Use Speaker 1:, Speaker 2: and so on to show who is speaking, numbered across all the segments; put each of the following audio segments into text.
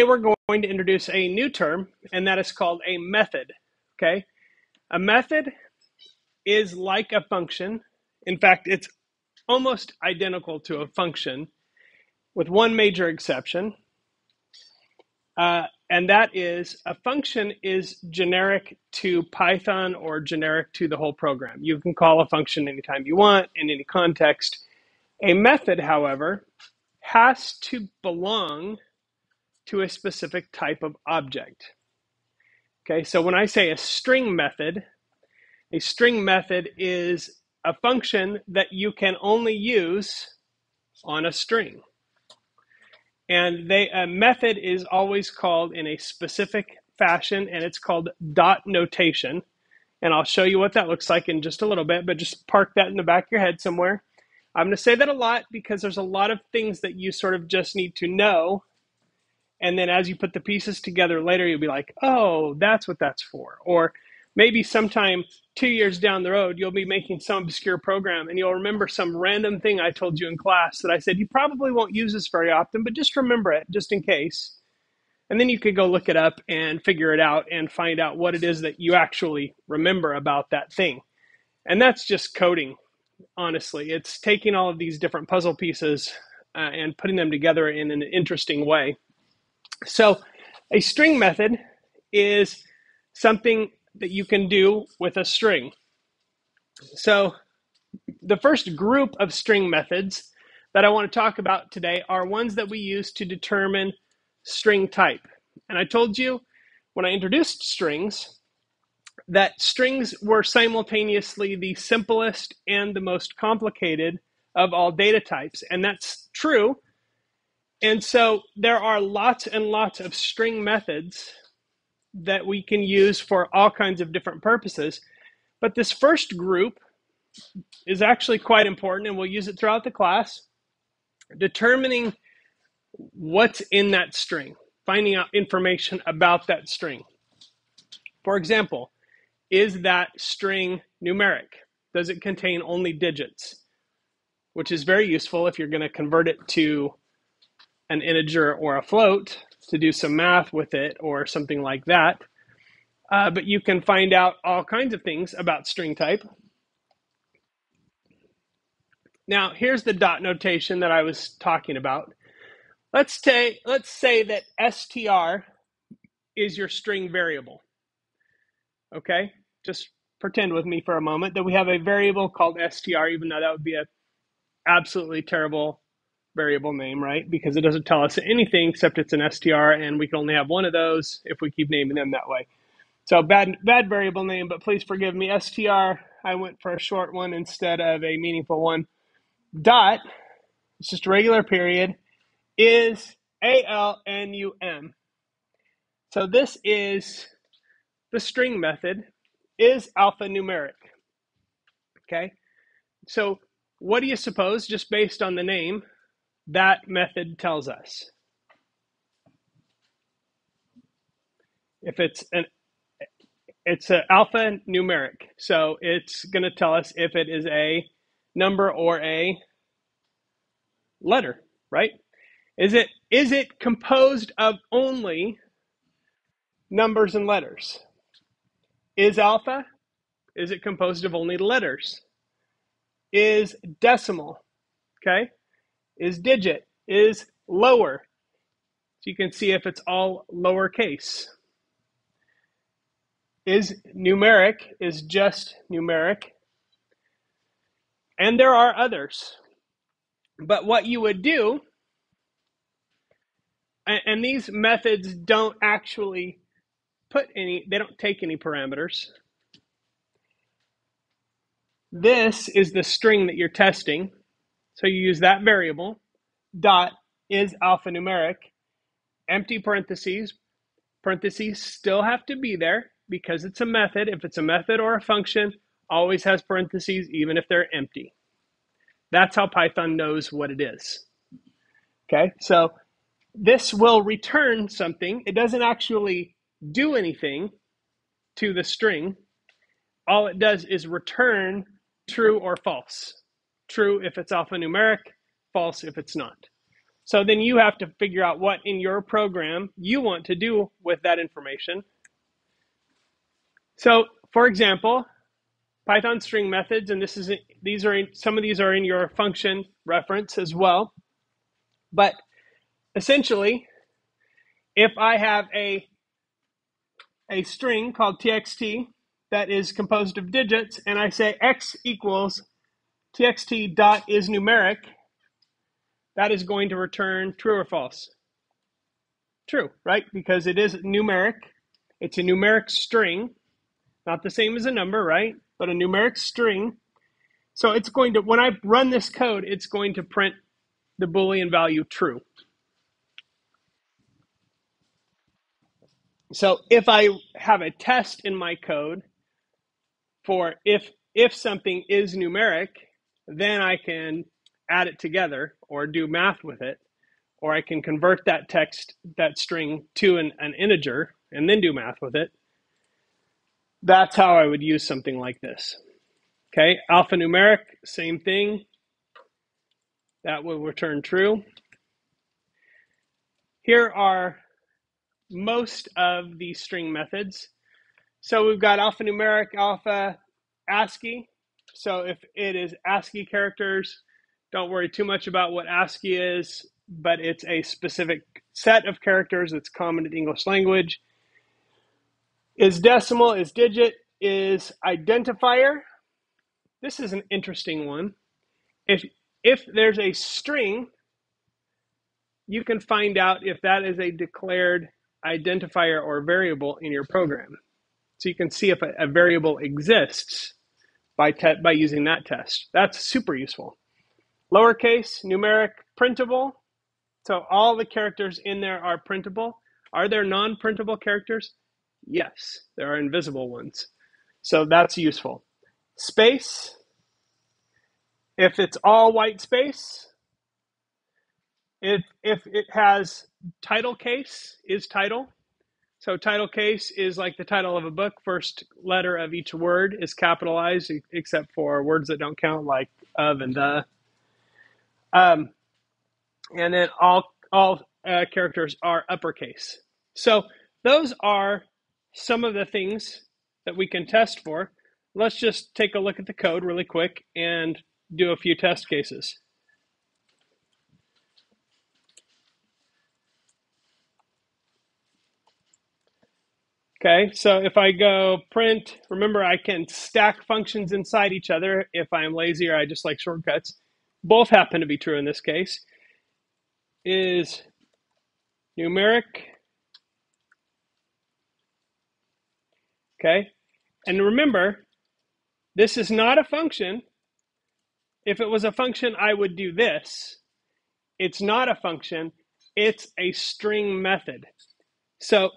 Speaker 1: we're going to introduce a new term, and that is called a method. Okay? A method is like a function. In fact, it's almost identical to a function with one major exception. And that is a function is generic to Python or generic to the whole program. You can call a function anytime you want in any context. A method, however, has to belong to a specific type of object. Okay, so when I say a string method is a function that you can only use on a string. And a method is always called in a specific fashion, and it's called dot notation. And I'll show you what that looks like in just a little bit, but just park that in the back of your head somewhere. I'm going to say that a lot because there's a lot of things that you sort of just need to know. And then as you put the pieces together later, you'll be like, oh, that's what that's for. Or maybe sometime 2 years down the road, you'll be making some obscure program and you'll remember some random thing I told you in class that I said, you probably won't use this very often, but just remember it just in case. And then you could go look it up and figure it out and find out what it is that you actually remember about that thing. And that's just coding, honestly. It's taking all of these different puzzle pieces and putting them together in an interesting way. So a string method is something that you can do with a string. So the first group of string methods that I want to talk about today are ones that we use to determine string type. And I told you when I introduced strings that strings were simultaneously the simplest and the most complicated of all data types. And that's true. And so there are lots and lots of string methods that we can use for all kinds of different purposes. But this first group is actually quite important, and we'll use it throughout the class, determining what's in that string, finding out information about that string. For example, is that string numeric? Does it contain only digits? Which is very useful if you're going to convert it to an integer or a float to do some math with it or something like that. But you can find out all kinds of things about string type. Now, here's the dot notation that I was talking about. Let's say that str is your string variable. Okay? Just pretend with me for a moment that we have a variable called str, even though that would be an absolutely terrible variable name, right? Because it doesn't tell us anything except it's an str, and we can only have one of those if we keep naming them that way. So bad variable name, but please forgive me. str, I went for a short one instead of a meaningful one. Dot, it's just a regular period, is ALNUM. So this is the string method, is alphanumeric. Okay? So what do you suppose, just based on the name, that method tells us? If it's an alphanumeric, so it's going to tell us if it is a number or a letter, right? Is it composed of only numbers and letters? Is alpha? Is it composed of only letters? Is decimal? Okay? Is digit? Is lower? So you can see if it's all lowercase. Is numeric? Is just numeric? And there are others. But what you would do, and these methods don't actually they don't take any parameters. This is the string that you're testing. So you use that variable, dot is alphanumeric, empty parentheses. Parentheses still have to be there because it's a method. If it's a method or a function, always has parentheses even if they're empty. That's how Python knows what it is. Okay, so this will return something. It doesn't actually do anything to the string. All it does is return true or false. True if it's alphanumeric, false if it's not. So then you have to figure out what in your program you want to do with that information. So, for example, Python string methods, and some of these are in your function reference as well. But essentially, if I have a string called txt that is composed of digits, and I say x equals txt dot is numeric, that is going to return true or false. True, right? Because it is numeric. It's a numeric string, not the same as a number, right? But a numeric string. So it's going to, when I run this code, it's going to print the Boolean value true. So if I have a test in my code for if something is numeric, then I can add it together or do math with it, or I can convert that string to an integer and then do math with it. That's how I would use something like this. Okay, alphanumeric, same thing. That will return true. Here are most of the string methods. So we've got alphanumeric, alpha, ASCII. So if it is ASCII characters, don't worry too much about what ASCII is, but it's a specific set of characters that's common to the English language. Is decimal, is digit, is identifier. This is an interesting one. If there's a string, you can find out if that is a declared identifier or variable in your program. So you can see if a variable exists by using that test. That's super useful. Lowercase, numeric, printable. So all the characters in there are printable. Are there non-printable characters? Yes, there are invisible ones. So that's useful. Space, if it's all white space, if it has title case, is title. So title case is like the title of a book. First letter of each word is capitalized, except for words that don't count, like of and the. And then all characters are uppercase. So those are some of the things that we can test for. Let's just take a look at the code really quick and do a few test cases. Okay, so if I go print, remember I can stack functions inside each other if I'm lazy or I just like shortcuts. Both happen to be true in this case. Is numeric. Okay, and remember, this is not a function. If it was a function, I would do this. It's not a function, it's a string method. So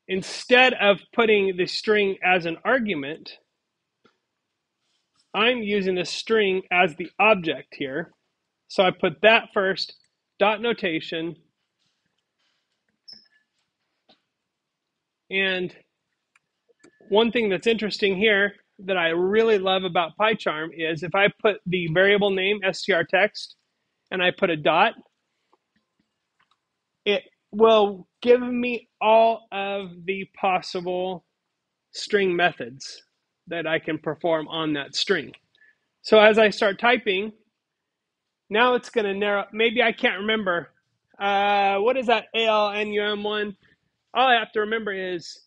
Speaker 1: instead of putting the string as an argument, I'm using the string as the object here. So I put that first, dot notation, and one thing that's interesting here that I really love about PyCharm is if I put the variable name strtext and I put a dot, it will give me all of the possible string methods that I can perform on that string. So as I start typing, now it's going to narrow. Maybe I can't remember. What is that ALNUM one? All I have to remember is,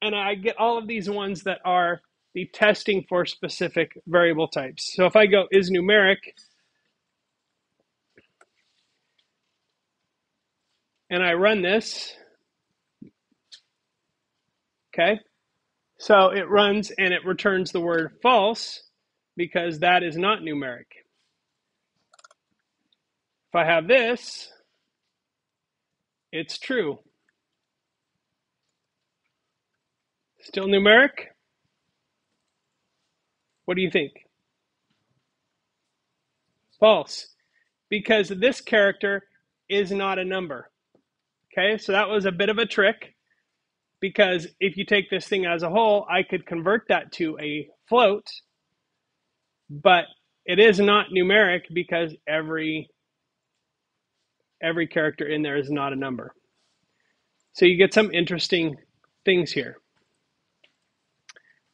Speaker 1: and I get all of these ones that are the testing for specific variable types. So if I go is numeric, and I run this, okay, so it runs and it returns the word false because that is not numeric. If I have this, it's true. Still numeric? What do you think? False, because this character is not a number. Okay, so that was a bit of a trick, because if you take this thing as a whole, I could convert that to a float, but it is not numeric because every every character in there is not a number. So you get some interesting things here.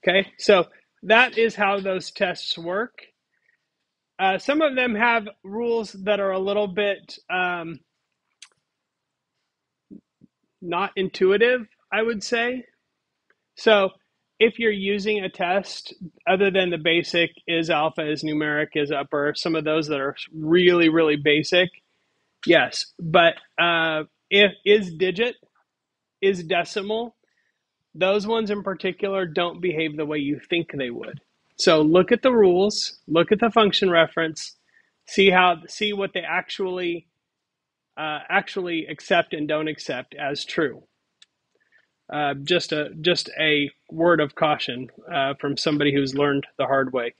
Speaker 1: Okay, so that is how those tests work. Some of them have rules that are a little bit not intuitive, I would say. So if you're using a test other than the basic is alpha, is numeric, is upper, some of those that are really, really basic, yes. But if is digit, is decimal, those ones in particular don't behave the way you think they would. So look at the rules, look at the function reference, see what they actually accept and don't accept as true. Just a word of caution from somebody who's learned the hard way.